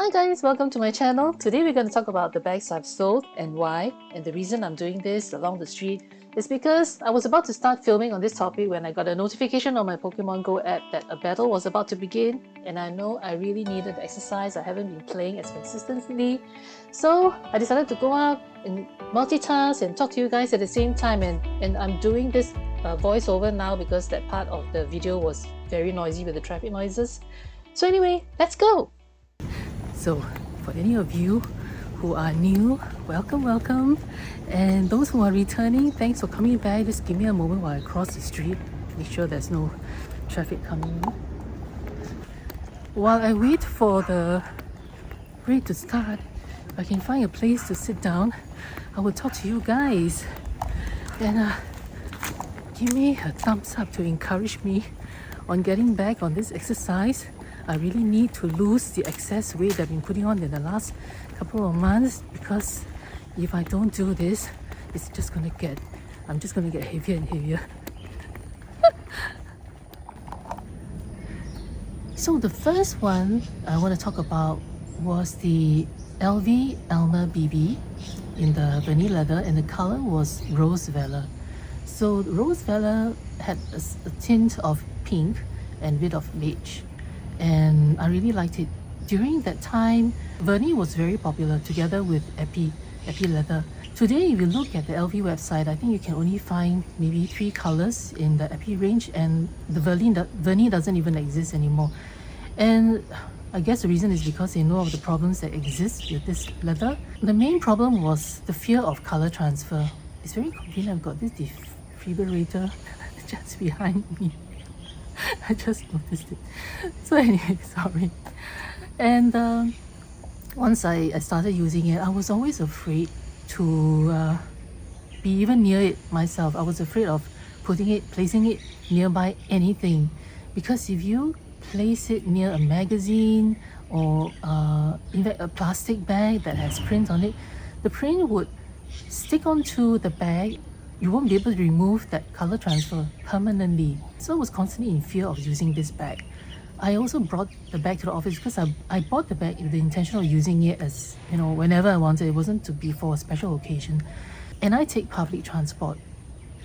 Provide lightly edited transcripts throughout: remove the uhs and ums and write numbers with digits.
Hi guys, welcome to my channel. Today we're going to talk about the bags I've sold and why. And the reason I'm doing this along the street is because I was about to start filming on this topic when I got a notification on my Pokemon Go app that a battle was about to begin. And I know I really needed the exercise. I haven't been playing as consistently. So I decided to go out and multitask and talk to you guys at the same time. And I'm doing this voiceover now because that part of the video was very noisy with the traffic noises. So anyway, let's go! So for any of you who are new, welcome. And those who are returning, thanks for coming back. Just give me a moment while I cross the street. Make sure there's no traffic coming in. While I wait for the parade to start, if I can find a place to sit down, I will talk to you guys. And give me a thumbs up to encourage me on getting back on this exercise. I really need to lose the excess weight that I've been putting on in the last couple of months, because if I don't do this, I'm just gonna get heavier and heavier. So the first one I want to talk about was the LV Alma BB in the vernis leather, and the color was rose vela. So rose vela had a tint of pink and a bit of beige, and I really liked it. During that time, vernis was very popular together with epi leather. Today, if you look at the LV website, I think you can only find maybe 3 colors in the epi range, and the vernis doesn't even exist anymore. And I guess the reason is because they know of the problems that exist with this leather. The main problem was the fear of color transfer. It's very convenient. I've got this defibrillator just behind me. I just noticed it. So anyway, sorry. And once I started using it, I was always afraid to be even near it myself. I was afraid of placing it nearby anything, because if you place it near a magazine or in fact a plastic bag that has print on it, the print would stick onto the bag. You won't be able to remove that color transfer permanently. So I was constantly in fear of using this bag. I also brought the bag to the office because I bought the bag with the intention of using it as, whenever I wanted. It wasn't to be for a special occasion. And I take public transport,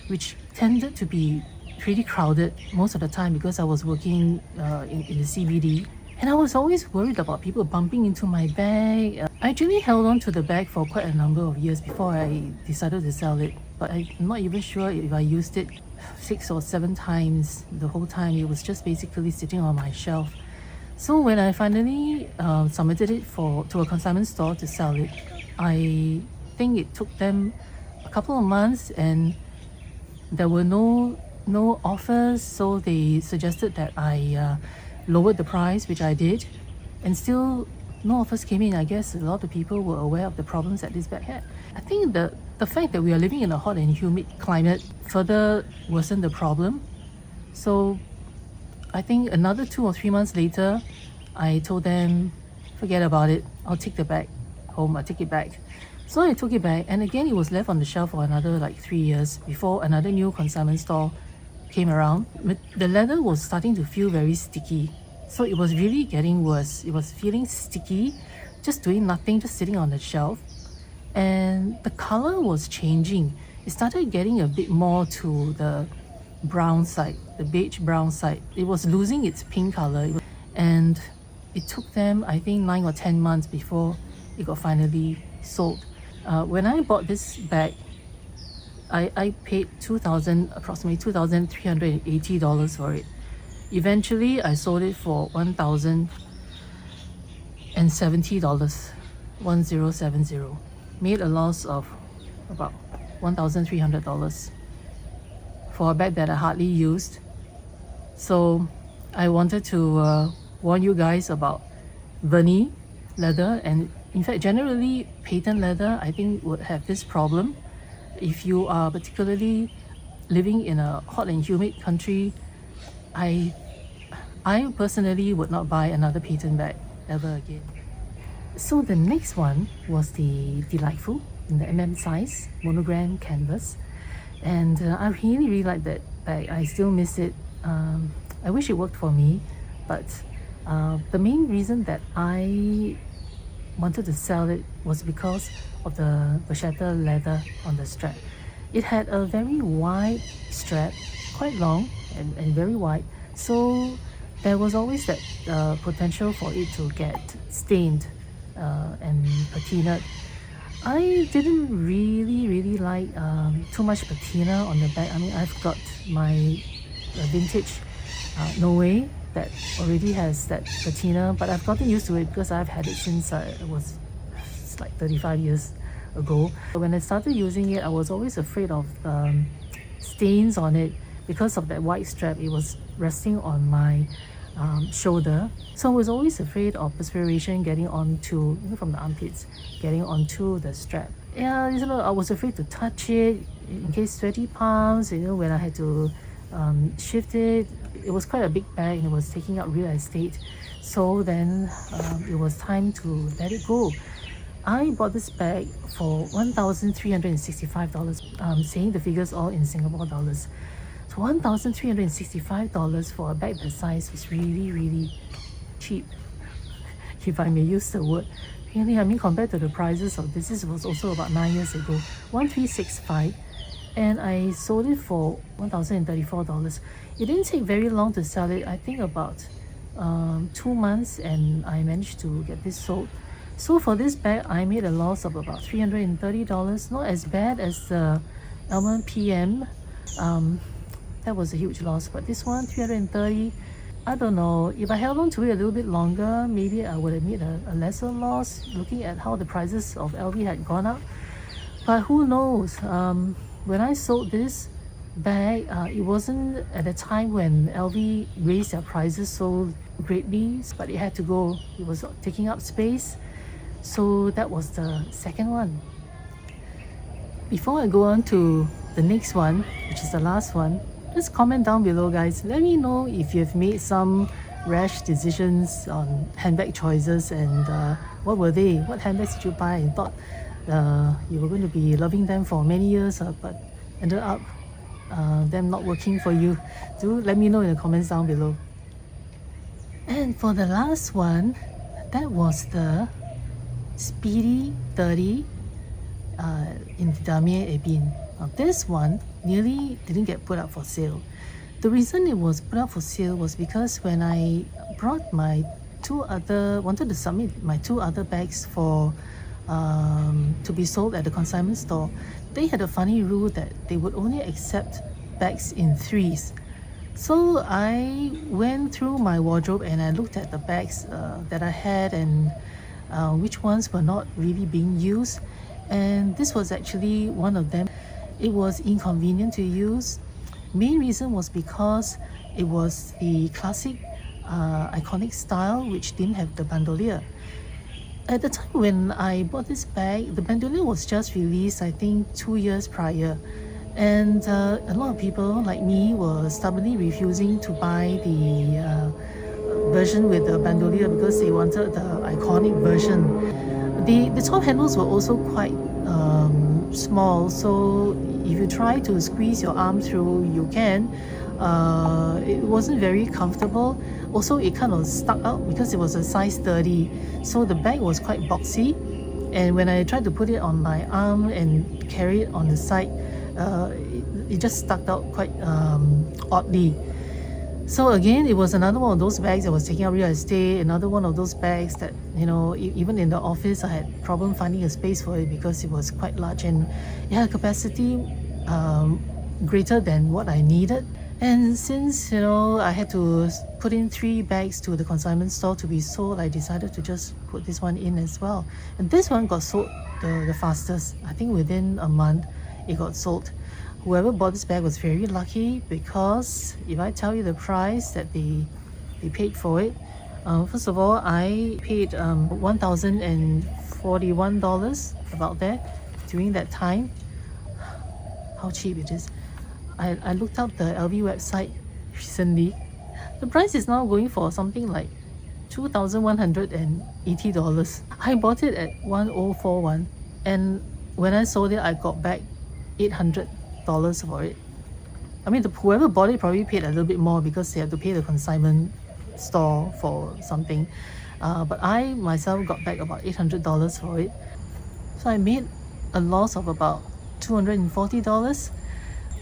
which tended to be pretty crowded most of the time because I was working in the CBD. And I was always worried about people bumping into my bag. I actually held on to the bag for quite a number of years before I decided to sell it. But I'm not even sure if I used it 6 or 7 times the whole time. It was just basically sitting on my shelf. So when I finally submitted it to a consignment store to sell it, I think it took them a couple of months and there were no offers. So they suggested that I lowered the price, which I did, and still no offers came in. I guess a lot of people were aware of the problems that this bag had. I think the fact that we are living in a hot and humid climate further worsened the problem. So I think another 2 or 3 months later, I told them, forget about it, I'll take the bag home, I'll take it back. So I took it back, and again it was left on the shelf for another 3 years before another new consignment store came around. The leather was starting to feel very sticky. So it was really getting worse. It was feeling sticky, just doing nothing, just sitting on the shelf. And the color was changing. It started getting a bit more to the brown side, the beige brown side. It was losing its pink color. And it took them, I think, 9 or 10 months before it got finally sold. When I bought this bag, I paid approximately $2,380 for it. Eventually, I sold it for $1,070, $1070. Made a loss of about $1,300 for a bag that I hardly used. So I wanted to warn you guys about vernis leather, and in fact generally patent leather I think would have this problem. If you are particularly living in a hot and humid country, I personally would not buy another patent bag ever again. So the next one was the Delightful in the size monogram canvas, and I really like that bag. I still miss it. I wish it worked for me, but the main reason that I wanted to sell it was because of the bruschetta leather on the strap. It had a very wide strap, quite long and very wide, so there was always that potential for it to get stained and patinaed. I didn't really like too much patina on the back. I mean, I've got my vintage Noe that already has that patina, but I've gotten used to it because I've had it since it's like 35 years ago. When I started using it, I was always afraid of stains on it because of that white strap. It was resting on my shoulder, so I was always afraid of perspiration getting onto, from the armpits, getting onto the strap. Yeah, I was afraid to touch it in case sweaty palms, when I had to shift it. It was quite a big bag and it was taking up real estate, so then it was time to let it go. I bought this bag for $1,365, saying the figures all in Singapore dollars. So $1,365 for a bag that size was really cheap, if I may use the word. Really, I mean, compared to the prices of this was also about 9 years ago, $1,365, and I sold it for $1,034. It didn't take very long to sell it. I think about 2 months, and I managed to get this sold. So for this bag, I made a loss of about $330. Not as bad as the Alma PM. That was a huge loss, but this one, $330. I don't know, if I held on to it a little bit longer, maybe I would have made a lesser loss, looking at how the prices of LV had gone up. But who knows? When I sold this bag, it wasn't at a time when LV raised their prices so greatly, but it had to go. It was taking up space. So that was the second one. Before I go on to the next one, which is the last one, just comment down below, guys. Let me know if you've made some rash decisions on handbag choices, and what were they? What handbags did you buy and thought you were going to be loving them for many years, but ended up them not working for you? Do let me know in the comments down below. And for the last one, that was the Speedy 30 in Damier Ebin. Now this one nearly didn't get put up for sale. The reason it was put up for sale was because when I brought my wanted to submit my 2 other bags for to be sold at the consignment store, they had a funny rule that they would only accept bags in 3s. So I went through my wardrobe and I looked at the bags that I had and which ones were not really being used, and this was actually one of them. It was inconvenient to use. Main reason was because it was the classic iconic style which didn't have the bandolier. At the time when I bought this bag, the bandolier was just released, I think 2 years prior, and a lot of people like me were stubbornly refusing to buy the version with the bandolier because they wanted the iconic version. The top handles were also quite small, so if you try to squeeze your arm through, you can. It wasn't very comfortable. Also, it kind of stuck out because it was a size 30, so the bag was quite boxy, and when I tried to put it on my arm and carry it on the side, it just stuck out quite oddly. So again, it was another one of those bags that was taking up real estate, another one of those bags that, even in the office I had problem finding a space for it because it was quite large and it had capacity greater than what I needed. And since I had to put in 3 bags to the consignment store to be sold, I decided to just put this one in as well. And this one got sold the fastest. I think within a month it got sold. Whoever bought this bag was very lucky, because if I tell you the price that they paid for it, first of all, I paid $1,041 about there during that time. How cheap it is. I looked up the LV website recently. The price is now going for something like $2,180. I bought it at $1,041, and when I sold it, I got back $800 for it. I mean, whoever bought it probably paid a little bit more because they had to pay the consignment store for something. but I myself got back about $800 for it. So I made a loss of about $240.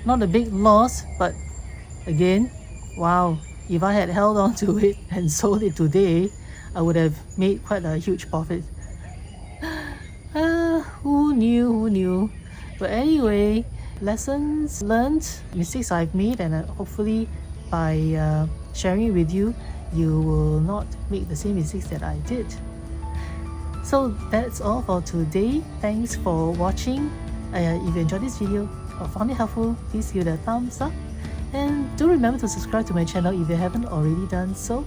Not a big loss, but again, wow, if I had held on to it and sold it today, I would have made quite a huge profit. Who knew? But anyway, lessons learned, mistakes I've made, and hopefully by sharing it with you, you will not make the same mistakes that I did. So that's all for today. Thanks for watching. If you enjoyed this video or found it helpful, please give it a thumbs up. And do remember to subscribe to my channel if you haven't already done so.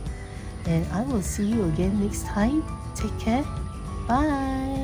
And I will see you again next time. Take care. Bye.